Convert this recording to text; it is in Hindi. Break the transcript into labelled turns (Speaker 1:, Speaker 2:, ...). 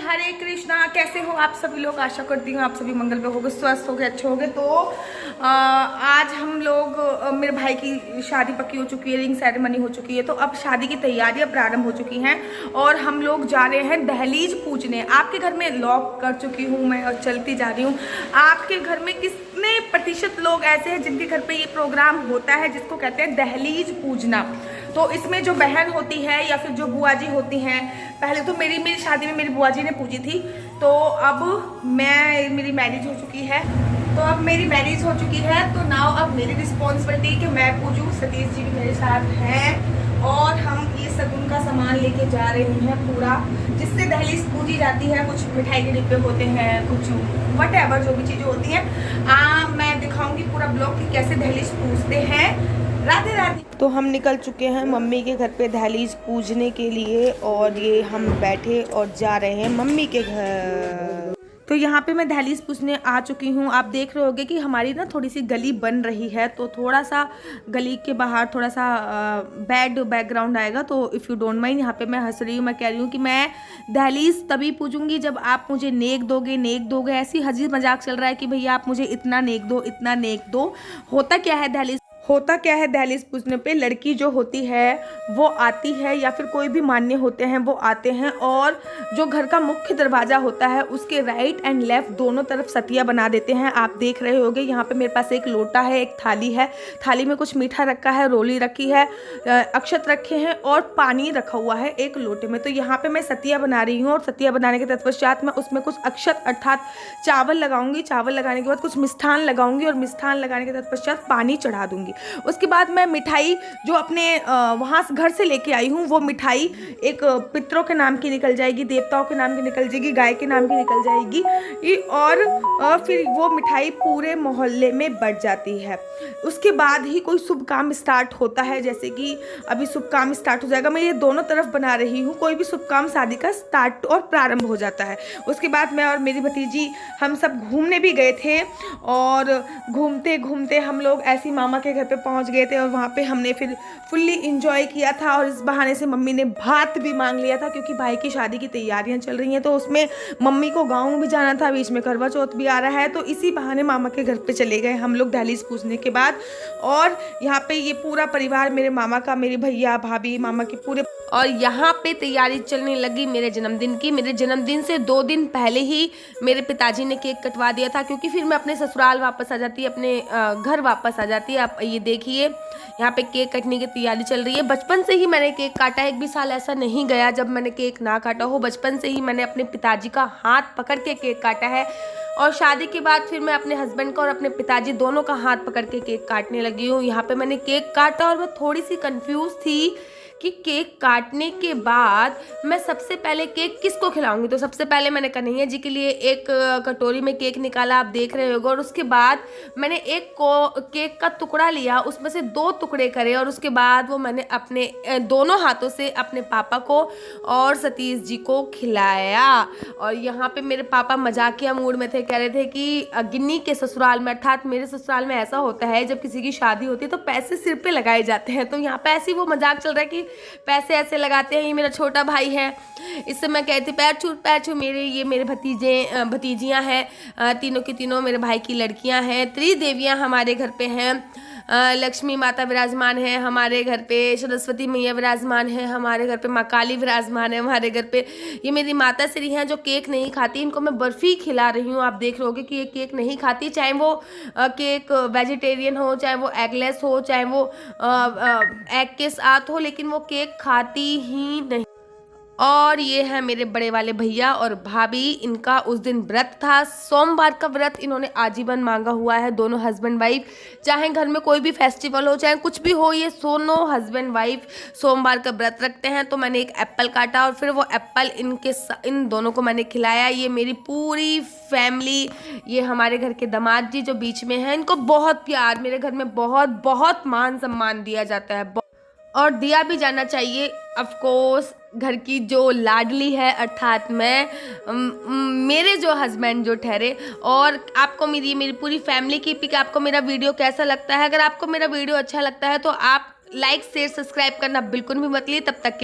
Speaker 1: हरे कृष्णा। कैसे हो आप सभी लोग? आशा करती हूँ आप सभी मंगल पे होगे, स्वस्थ होगे, अच्छे होगे। तो आज हम लोग मेरे भाई की शादी पक्की हो चुकी है, रिंग सेरेमनी हो चुकी है, तो अब शादी की तैयारियां प्रारंभ हो चुकी हैं और हम लोग जा रहे हैं दहलीज पूजने। आपके घर में लॉक कर चुकी हूँ मैं और चलती जा रही हूँ। आपके घर में कितने प्रतिशत लोग ऐसे हैं जिनके घर पे ये प्रोग्राम होता है जिसको कहते हैं दहलीज पूजना? तो इसमें जो बहन होती है या फिर जो बुआ जी होती हैं, पहले तो मेरी शादी में मेरी बुआ जी ने पूजी थी, तो अब मेरी मैरिज हो चुकी है, तो नाउ अब मेरी रिस्पॉन्सिबिलिटी कि मैं पूजूँ। सतीश जी भी मेरे साथ हैं और हम ये सगुन का सामान लेके जा रहे हैं पूरा, जिससे दहलीज पूजी जाती है। कुछ मिठाई के डिब्बे होते हैं, कुछ वट जो भी चीज़ें होती हैं। मैं दिखाऊंगी पूरा ब्लॉग कि कैसे दहलीज पूजते हैं। राधे राधे। तो हम निकल चुके हैं मम्मी के घर पे दहलीज पूजने के लिए और ये हम बैठे और जा रहे हैं मम्मी के घर। तो यहाँ पे मैं दहलीज पूजने आ चुकी हूँ। आप देख रहे होगे कि हमारी ना थोड़ी सी गली बन रही है, तो थोड़ा सा गली के बाहर थोड़ा सा बैड बैकग्राउंड आएगा, तो इफ़ यू डोंट माइंड। यहाँ पे मैं हंस रही हूँ, मैं कह रही हूँ कि मैं दहलीज तभी पूजूंगी जब आप मुझे नेक दोगे। ऐसी हंसी मजाक चल रहा है कि भैया आप मुझे इतना नेक दो। होता क्या है दहलीज पूजने पे, लड़की जो होती है वो आती है या फिर कोई भी मान्य होते हैं वो आते हैं और जो घर का मुख्य दरवाज़ा होता है उसके राइट एंड लेफ्ट दोनों तरफ सतिया बना देते हैं। आप देख रहे होगे यहाँ पे मेरे पास एक लोटा है, एक थाली है, थाली में कुछ मीठा रखा है, रोली रखी है, अक्षत रखे हैं और पानी रखा हुआ है एक लोटे में। तो यहाँ पे मैं सतिया बना रही हूँ और सतिया बनाने के तत्पश्चात मैं उसमें कुछ अक्षत अर्थात चावल लगाऊंगी। चावल लगाने के बाद कुछ मिष्ठान लगाऊंगी और मिष्ठान लगाने के तत्पश्चात पानी चढ़ा दूंगी। उसके बाद मैं मिठाई जो अपने वहाँ घर से लेके आई हूँ, वो मिठाई एक पितरों के नाम की निकल जाएगी, देवताओं के नाम की निकल जाएगी, गाय के नाम की निकल जाएगी और फिर वो मिठाई पूरे मोहल्ले में बढ़ जाती है। उसके बाद ही कोई शुभ काम स्टार्ट होता है, जैसे कि अभी शुभ काम स्टार्ट हो जाएगा। मैं ये दोनों तरफ बना रही हूँ, कोई भी शुभ काम शादी का स्टार्ट और प्रारंभ हो जाता है। उसके बाद मैं और मेरी भतीजी हम सब घूमने भी गए थे और घूमते घूमते हम लोग ऐसी मामा के घर पे पहुंच गए थे और वहाँ पे हमने फिर फुल्ली इंजॉय किया था। और इस बहाने से मम्मी ने भात भी मांग लिया था क्योंकि भाई की शादी की तैयारियां चल रही हैं, तो उसमें मम्मी को गाँव भी जाना था, बीच में करवा चौथ भी आ रहा है, तो इसी बहाने मामा के घर पे चले गए हम लोग दहलीज पूजने के बाद। और यहाँ पे ये पूरा परिवार मेरे मामा का, मेरे भैया भाभी मामा के पूरे, और यहाँ पे तैयारी चलने लगी मेरे जन्मदिन की। मेरे जन्मदिन से 2 दिन पहले ही मेरे पिताजी ने केक कटवा दिया था क्योंकि फिर मैं अपने ससुराल वापस आ जाती, अपने घर वापस आ जाती। आप ये देखिए यहाँ पे केक कटने की तैयारी चल रही है। बचपन से ही मैंने केक काटा, एक भी साल ऐसा नहीं गया जब मैंने केक ना काटा हो। बचपन से ही मैंने अपने पिताजी का हाथ पकड़ के केक काटा है और शादी के बाद फिर मैं अपने हस्बैंड का और अपने पिताजी दोनों का हाथ पकड़ के केक काटने लगी हूँ। यहाँ पे मैंने केक काटा और मैं थोड़ी सी कंफ्यूज थी कि केक काटने के बाद मैं सबसे पहले केक किसको खिलाऊंगी। तो सबसे पहले मैंने कन्हैया जी के लिए एक कटोरी में केक निकाला, आप देख रहे होगे, और उसके बाद मैंने एक केक का टुकड़ा लिया, उसमें से 2 टुकड़े करे और उसके बाद वो मैंने अपने दोनों हाथों से अपने पापा को और सतीश जी को खिलाया। और यहाँ पे मेरे पापा मजाकिया मूड में थे, कह रहे थे कि गिन्नी के ससुराल में अर्थात मेरे ससुराल में ऐसा होता है जब किसी की शादी होती है तो पैसे सिर पे लगाए जाते हैं। तो यहाँ पे ऐसे वो मजाक चल रहा है कि पैसे ऐसे लगाते हैं। ये मेरा छोटा भाई है, इससे मैं कहती पैर छू मेरे भतीजियां हैं, तीनों की तीनों मेरे भाई की लड़कियां हैं। त्रिदेवियां हमारे घर पे हैं, लक्ष्मी माता विराजमान है हमारे घर पे, सरस्वती मैया विराजमान है हमारे घर पे, माँ काली विराजमान है हमारे घर पे। ये मेरी माता श्री हैं जो केक नहीं खाती, इनको मैं बर्फ़ी खिला रही हूँ। आप देख रहे होगे कि ये केक नहीं खाती, चाहे वो केक वेजिटेरियन हो, चाहे वो एगलेस हो, चाहे वो एग के साथ हो, लेकिन वो केक खाती ही नहीं। और ये है मेरे बड़े वाले भैया और भाभी, इनका उस दिन व्रत था, सोमवार का व्रत इन्होंने आजीवन मांगा हुआ है। दोनों हस्बैंड वाइफ, चाहे घर में कोई भी फेस्टिवल हो, चाहे कुछ भी हो, ये दोनों हस्बैंड वाइफ सोमवार का व्रत रखते हैं। तो मैंने एक एप्पल काटा और फिर वो एप्पल इन दोनों को मैंने खिलाया। ये मेरी पूरी फैमिली, ये हमारे घर के दामाद जी जो बीच में हैं, इनको बहुत प्यार, मेरे घर में बहुत बहुत मान सम्मान दिया जाता है और दिया भी जाना चाहिए। ऑफ कोर्स घर की जो लाडली है अर्थात मैं, मेरे जो हस्बैंड जो ठहरे। और आपको मेरी पूरी फैमिली की पिक, आपको मेरा वीडियो कैसा लगता है? अगर आपको मेरा वीडियो अच्छा लगता है तो आप लाइक शेयर सब्सक्राइब करना बिल्कुल भी मत लिए। तब तक